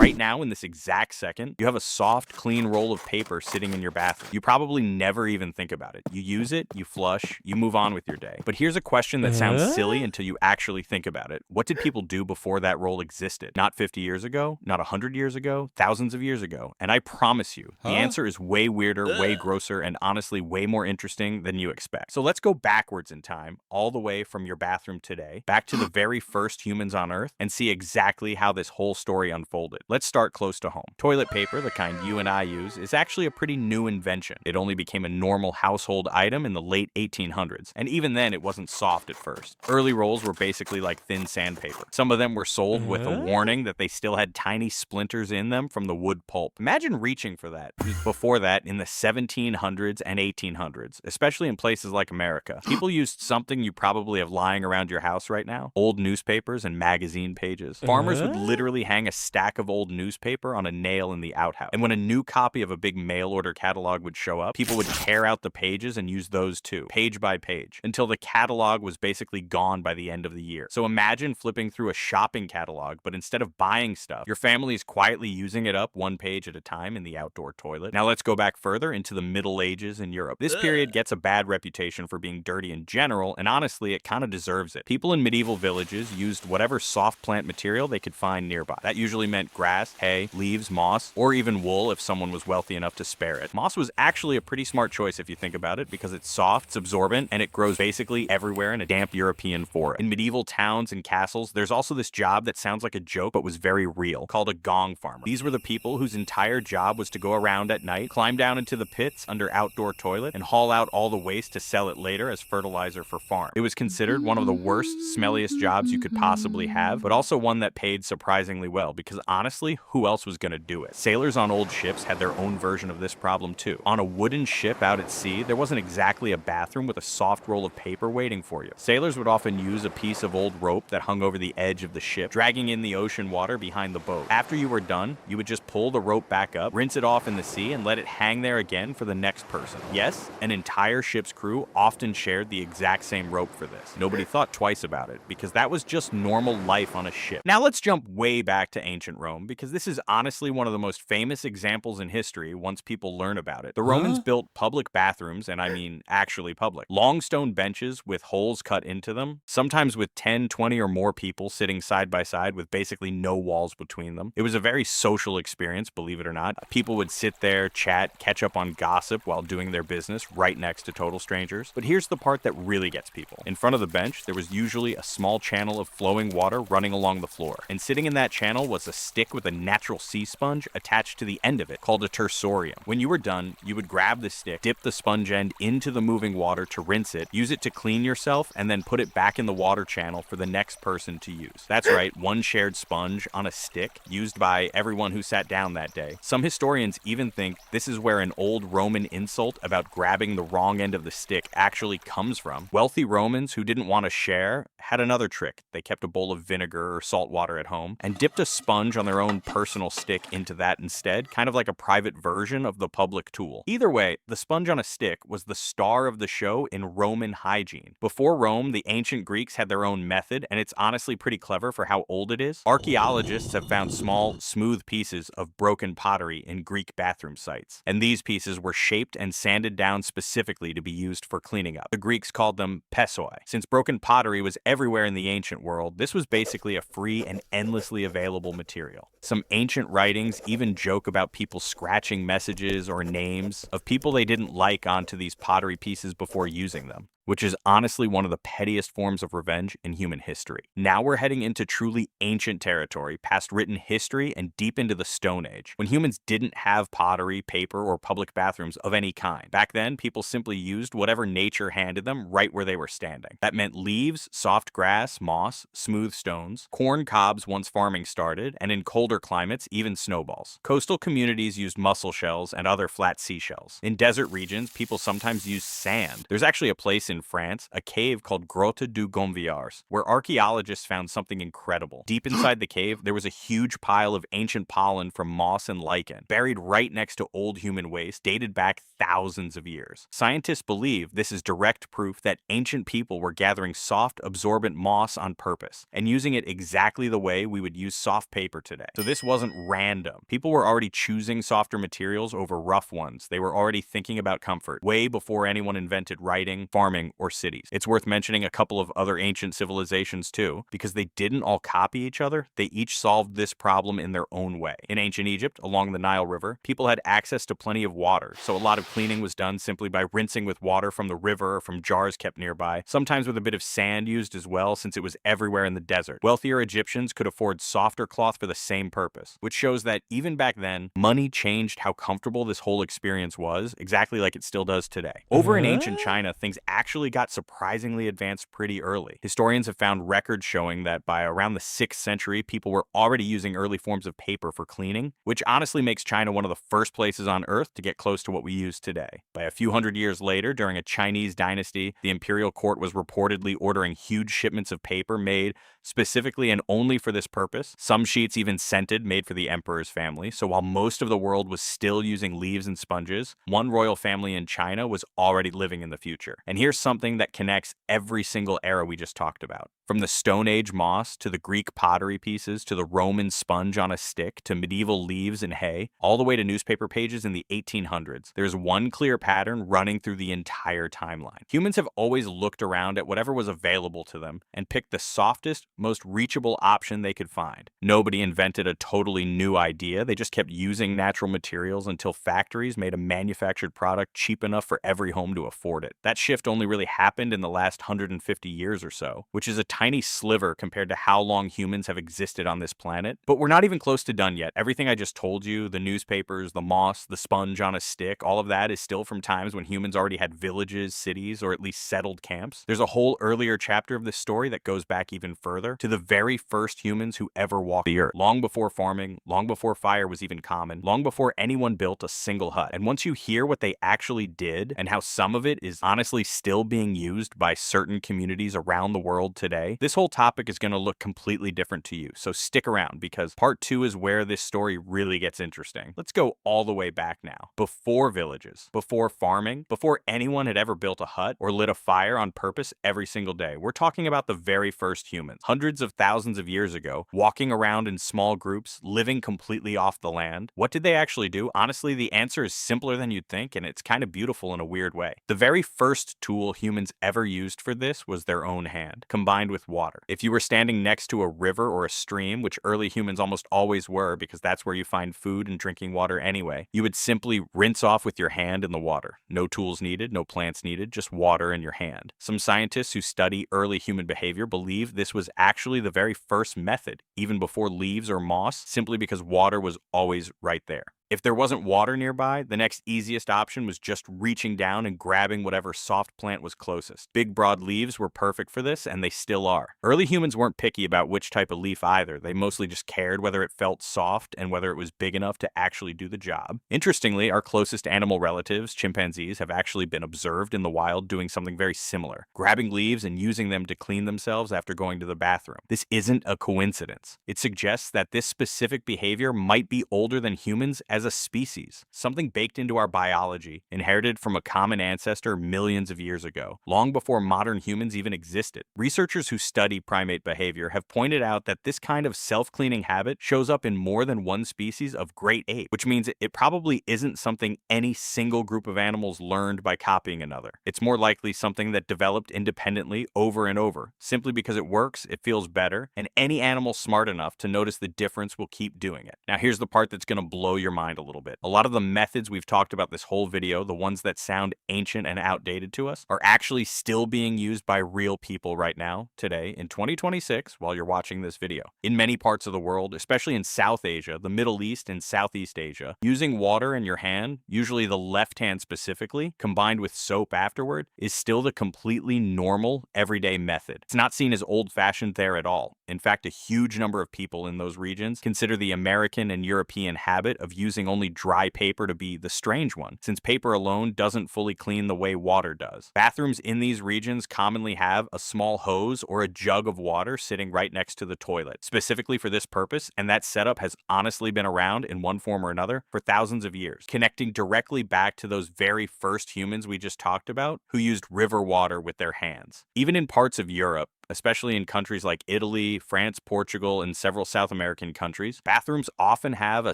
Right now, in this exact second, you have a soft, clean roll of paper sitting in your bathroom. You probably never even think about it. You use it, you flush, you move on with your day. But here's a question that sounds silly until you actually think about it. What did people do before that roll existed? Not 50 years ago, not 100 years ago, thousands of years ago. And I promise you, the answer is way weirder, way grosser, and honestly way more interesting than you expect. So let's go backwards in time, all the way from your bathroom today, back to the very first humans on Earth, and see exactly how this whole story unfolded. Let's start close to home. Toilet paper, the kind you and I use, is actually a pretty new invention. It only became a normal household item in the late 1800s, and even then it wasn't soft at first. Early rolls were basically like thin sandpaper. Some of them were sold with a warning that they still had tiny splinters in them from the wood pulp. Imagine reaching for that. Before that, in the 1700s and 1800s, especially in places like America, people used something you probably have lying around your house right now: old newspapers and magazine pages. Farmers would literally hang a stack of old newspaper on a nail in the outhouse. And when a new copy of a big mail order catalog would show up, people would tear out the pages and use those too, page by page, until the catalog was basically gone by the end of the year. So imagine flipping through a shopping catalog, but instead of buying stuff, your family is quietly using it up one page at a time in the outdoor toilet. Now let's go back further into the Middle Ages in Europe. This period gets a bad reputation for being dirty in general, and honestly, it kind of deserves it. People in medieval villages used whatever soft plant material they could find nearby. That usually meant grass, hay, leaves, moss, or even wool if someone was wealthy enough to spare it. Moss was actually a pretty smart choice if you think about it, because it's soft, it's absorbent, and it grows basically everywhere in a damp European forest. In medieval towns and castles, there's also this job that sounds like a joke but was very real, called a gong farmer. These were the people whose entire job was to go around at night, climb down into the pits under outdoor toilet, and haul out all the waste to sell it later as fertilizer for farms. It was considered one of the worst, smelliest jobs you could possibly have, but also one that paid surprisingly well, because honestly, who else was gonna do it? Sailors on old ships had their own version of this problem too. On a wooden ship out at sea, there wasn't exactly a bathroom with a soft roll of paper waiting for you. Sailors would often use a piece of old rope that hung over the edge of the ship, dragging in the ocean water behind the boat. After you were done, you would just pull the rope back up, rinse it off in the sea, and let it hang there again for the next person. Yes, an entire ship's crew often shared the exact same rope for this. Nobody thought twice about it, because that was just normal life on a ship. Now let's jump way back to ancient Rome, because this is honestly one of the most famous examples in history once people learn about it. The Romans built public bathrooms, and I mean actually public. Long stone benches with holes cut into them, sometimes with 10, 20 or more people sitting side by side with basically no walls between them. It was a very social experience, believe it or not. People would sit there, chat, catch up on gossip while doing their business right next to total strangers. But here's the part that really gets people. In front of the bench, there was usually a small channel of flowing water running along the floor. And sitting in that channel was a stick with a natural sea sponge attached to the end of it, called a tersorium. When you were done, you would grab the stick, dip the sponge end into the moving water to rinse it, use it to clean yourself, and then put it back in the water channel for the next person to use. That's right, one shared sponge on a stick, used by everyone who sat down that day. Some historians even think this is where an old Roman insult about grabbing the wrong end of the stick actually comes from. Wealthy Romans who didn't want to share had another trick. They kept a bowl of vinegar or salt water at home and dipped a sponge on their own personal stick into that instead, kind of like a private version of the public tool. Either way, the sponge on a stick was the star of the show in Roman hygiene. Before Rome, the ancient Greeks had their own method, and it's honestly pretty clever for how old it is. Archaeologists have found small, smooth pieces of broken pottery in Greek bathroom sites, and these pieces were shaped and sanded down specifically to be used for cleaning up. The Greeks called them pessoi. Since broken pottery was everywhere in the ancient world, this was basically a free and endlessly available material. Some ancient writings even joke about people scratching messages or names of people they didn't like onto these pottery pieces before using them, which is honestly one of the pettiest forms of revenge in human history. Now we're heading into truly ancient territory, past written history and deep into the Stone Age, when humans didn't have pottery, paper, or public bathrooms of any kind. Back then, people simply used whatever nature handed them right where they were standing. That meant leaves, soft grass, moss, smooth stones, corn cobs once farming started, and in colder climates, even snowballs. Coastal communities used mussel shells and other flat seashells. In desert regions, people sometimes used sand. There's actually a place in in France, a cave called Grotte du Gonviars, where archaeologists found something incredible. Deep inside the cave, there was a huge pile of ancient pollen from moss and lichen, buried right next to old human waste, dated back thousands of years. Scientists believe this is direct proof that ancient people were gathering soft, absorbent moss on purpose, and using it exactly the way we would use soft paper today. So this wasn't random. People were already choosing softer materials over rough ones. They were already thinking about comfort, way before anyone invented writing, farming, or cities. It's worth mentioning a couple of other ancient civilizations too, because they didn't all copy each other. They each solved this problem in their own way. In ancient Egypt, along the Nile River, people had access to plenty of water, so a lot of cleaning was done simply by rinsing with water from the river or from jars kept nearby, sometimes with a bit of sand used as well since it was everywhere in the desert. Wealthier Egyptians could afford softer cloth for the same purpose, which shows that even back then, money changed how comfortable this whole experience was, exactly like it still does today. Over in ancient China, things actually got surprisingly advanced pretty early. Historians have found records showing that by around the 6th century, people were already using early forms of paper for cleaning, which honestly makes China one of the first places on Earth to get close to what we use today. By a few hundred years later, during a Chinese dynasty, the imperial court was reportedly ordering huge shipments of paper made specifically and only for this purpose. Some sheets even scented, made for the emperor's family. So while most of the world was still using leaves and sponges, one royal family in China was already living in the future. And here's something that connects every single era we just talked about. From the Stone Age moss, to the Greek pottery pieces, to the Roman sponge on a stick, to medieval leaves and hay, all the way to newspaper pages in the 1800s, there's one clear pattern running through the entire timeline. Humans have always looked around at whatever was available to them and picked the softest, most reachable option they could find. Nobody invented a totally new idea. They just kept using natural materials until factories made a manufactured product cheap enough for every home to afford it. That shift only really happened in the last 150 years or so, which is a tiny sliver compared to how long humans have existed on this planet. But we're not even close to done yet. Everything I just told you, the newspapers, the moss, the sponge on a stick, all of that is still from times when humans already had villages, cities, or at least settled camps. There's a whole earlier chapter of this story that goes back even further to the very first humans who ever walked the earth, long before farming, long before fire was even common, long before anyone built a single hut. And once you hear what they actually did and how some of it is honestly still being used by certain communities around the world today, this whole topic is going to look completely different to you. So stick around, because part 2 is where this story really gets interesting. Let's go all the way back now. Before villages, before farming, before anyone had ever built a hut or lit a fire on purpose every single day. We're talking about the very first humans, hundreds of thousands of years ago, walking around in small groups, living completely off the land. What did they actually do? Honestly, the answer is simpler than you'd think, and it's kind of beautiful in a weird way. The very first tool humans ever used for this was their own hand, combined with water. If you were standing next to a river or a stream, which early humans almost always were because that's where you find food and drinking water anyway, you would simply rinse off with your hand in the water. No tools needed, no plants needed, just water in your hand. Some scientists who study early human behavior believe this was actually the very first method, even before leaves or moss, simply because water was always right there. If there wasn't water nearby, the next easiest option was just reaching down and grabbing whatever soft plant was closest. Big, broad leaves were perfect for this, and they still are. Early humans weren't picky about which type of leaf either. They mostly just cared whether it felt soft and whether it was big enough to actually do the job. Interestingly, our closest animal relatives, chimpanzees, have actually been observed in the wild doing something very similar, grabbing leaves and using them to clean themselves after going to the bathroom. This isn't a coincidence. It suggests that this specific behavior might be older than humans as a species, something baked into our biology, inherited from a common ancestor millions of years ago, long before modern humans even existed. Researchers who study primate behavior have pointed out that this kind of self-cleaning habit shows up in more than one species of great ape, which means it probably isn't something any single group of animals learned by copying another. It's more likely something that developed independently over and over, simply because it works, it feels better, and any animal smart enough to notice the difference will keep doing it. Now here's the part that's going to blow your mind a little bit. A lot of the methods we've talked about this whole video, the ones that sound ancient and outdated to us, are actually still being used by real people right now, today, in 2026, while you're watching this video. In many parts of the world, especially in South Asia, the Middle East, and Southeast Asia, using water in your hand, usually the left hand specifically, combined with soap afterward, is still the completely normal, everyday method. It's not seen as old-fashioned there at all. In fact, a huge number of people in those regions consider the American and European habit of using using only dry paper to be the strange one, since paper alone doesn't fully clean the way water does. Bathrooms in these regions commonly have a small hose or a jug of water sitting right next to the toilet, specifically for this purpose, and that setup has honestly been around in one form or another for thousands of years, connecting directly back to those very first humans we just talked about who used river water with their hands. Even in parts of Europe, especially in countries like Italy, France, Portugal, and several South American countries, bathrooms often have a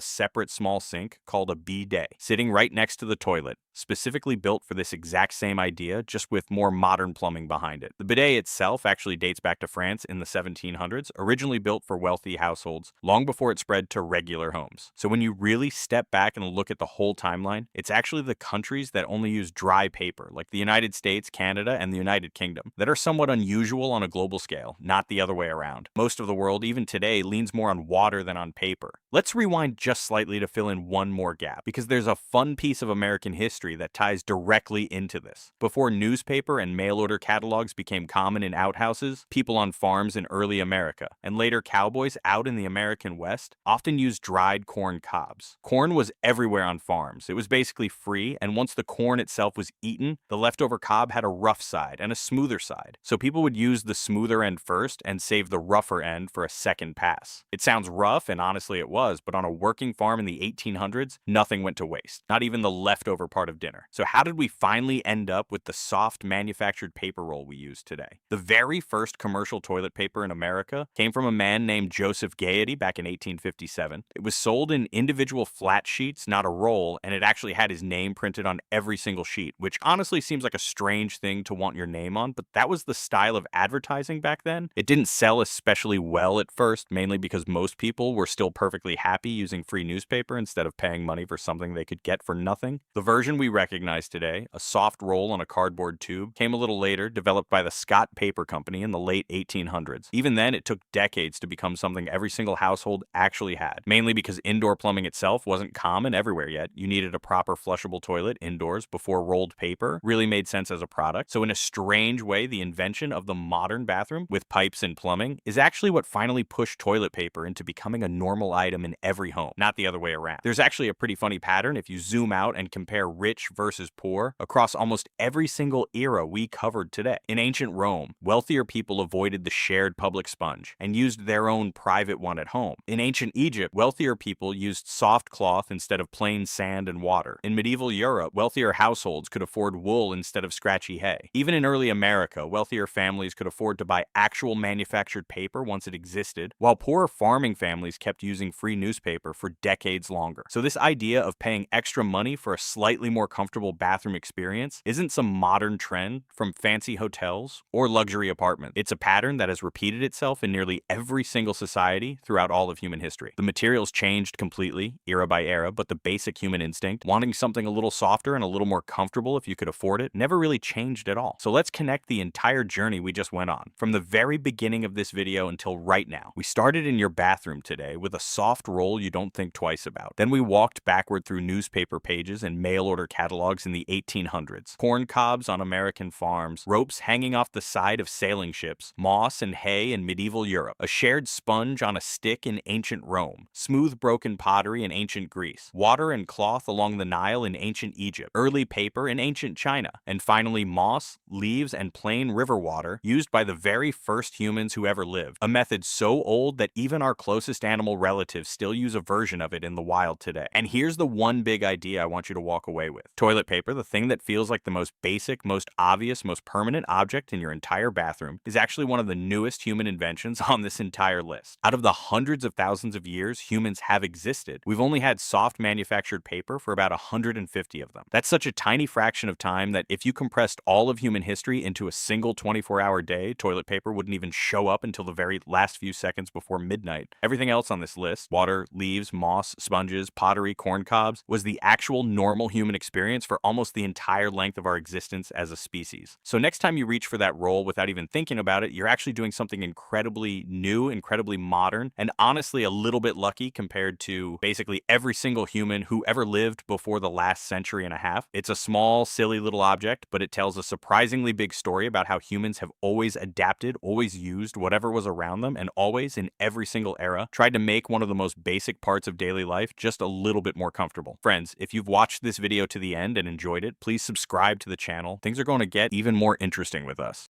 separate small sink called a bidet sitting right next to the toilet, specifically built for this exact same idea, just with more modern plumbing behind it. The bidet itself actually dates back to France in the 1700s, originally built for wealthy households, long before it spread to regular homes. So when you really step back and look at the whole timeline, it's actually the countries that only use dry paper, like the United States, Canada, and the United Kingdom, that are somewhat unusual on a global scale, not the other way around. Most of the world, even today, leans more on water than on paper. Let's rewind just slightly to fill in one more gap, because there's a fun piece of American history that ties directly into this. Before newspaper and mail-order catalogs became common in outhouses, people on farms in early America, and later cowboys out in the American West, often used dried corn cobs. Corn was everywhere on farms. It was basically free, and once the corn itself was eaten, the leftover cob had a rough side and a smoother side. So people would use the smoother end first and save the rougher end for a second pass. It sounds rough, and honestly it was, but on a working farm in the 1800s, nothing went to waste, not even the leftover part of dinner. So how did we finally end up with the soft manufactured paper roll we use today? The very first commercial toilet paper in America came from a man named Joseph Gaiety back in 1857. It was sold in individual flat sheets, not a roll, and it actually had his name printed on every single sheet, which honestly seems like a strange thing to want your name on, but that was the style of advertising back then. It didn't sell especially well at first, mainly because most people were still perfectly happy using free newspaper instead of paying money for something they could get for nothing. The version we recognize today, a soft roll on a cardboard tube, came a little later, developed by the Scott Paper Company in the late 1800s. Even then, it took decades to become something every single household actually had, mainly because indoor plumbing itself wasn't common everywhere yet. You needed a proper flushable toilet indoors before rolled paper really made sense as a product. So in a strange way, the invention of the modern bathroom with pipes and plumbing is actually what finally pushed toilet paper into becoming a normal item in every home, not the other way around. There's actually a pretty funny pattern if you zoom out and compare rich versus poor across almost every single era we covered today. In ancient Rome, wealthier people avoided the shared public sponge and used their own private one at home. In ancient Egypt, wealthier people used soft cloth instead of plain sand and water. In medieval Europe, wealthier households could afford wool instead of scratchy hay. Even in early America, wealthier families could afford to buy actual manufactured paper once it existed, while poorer farming families kept using free newspaper for decades longer. So this idea of paying extra money for a slightly more comfortable bathroom experience isn't some modern trend from fancy hotels or luxury apartments. It's a pattern that has repeated itself in nearly every single society throughout all of human history. The materials changed completely, era by era, but the basic human instinct, wanting something a little softer and a little more comfortable if you could afford it, never really changed at all. So let's connect the entire journey we just went on, from the very beginning of this video until right now. We started in your bathroom today with a soft roll you don't think twice about. Then we walked backward through newspaper pages and mail order catalogs in the 1800s, corn cobs on American farms, ropes hanging off the side of sailing ships, moss and hay in medieval Europe, a shared sponge on a stick in ancient Rome, smooth broken pottery in ancient Greece, water and cloth along the Nile in ancient Egypt, early paper in ancient China, and finally moss, leaves, and plain river water used by the very first humans who ever lived, a method so old that even our closest animal relatives still use a version of it in the wild today. And here's the one big idea I want you to walk away with. Toilet paper, the thing that feels like the most basic, most obvious, most permanent object in your entire bathroom, is actually one of the newest human inventions on this entire list. Out of the hundreds of thousands of years humans have existed, we've only had soft manufactured paper for about 150 of them. That's such a tiny fraction of time that if you compressed all of human history into a single 24-hour day, toilet paper wouldn't even show up until the very last few seconds before midnight. Everything else on this list, water, leaves, moss, sponges, pottery, corn cobs, was the actual normal human experience for almost the entire length of our existence as a species. So next time you reach for that roll without even thinking about it, you're actually doing something incredibly new, incredibly modern, and honestly a little bit lucky compared to basically every single human who ever lived before the last century and a half. It's a small, silly little object, but it tells a surprisingly big story about how humans have always adapted adapted, always used whatever was around them, and always, in every single era, tried to make one of the most basic parts of daily life just a little bit more comfortable. Friends, if you've watched this video to the end and enjoyed it, please subscribe to the channel. Things are going to get even more interesting with us.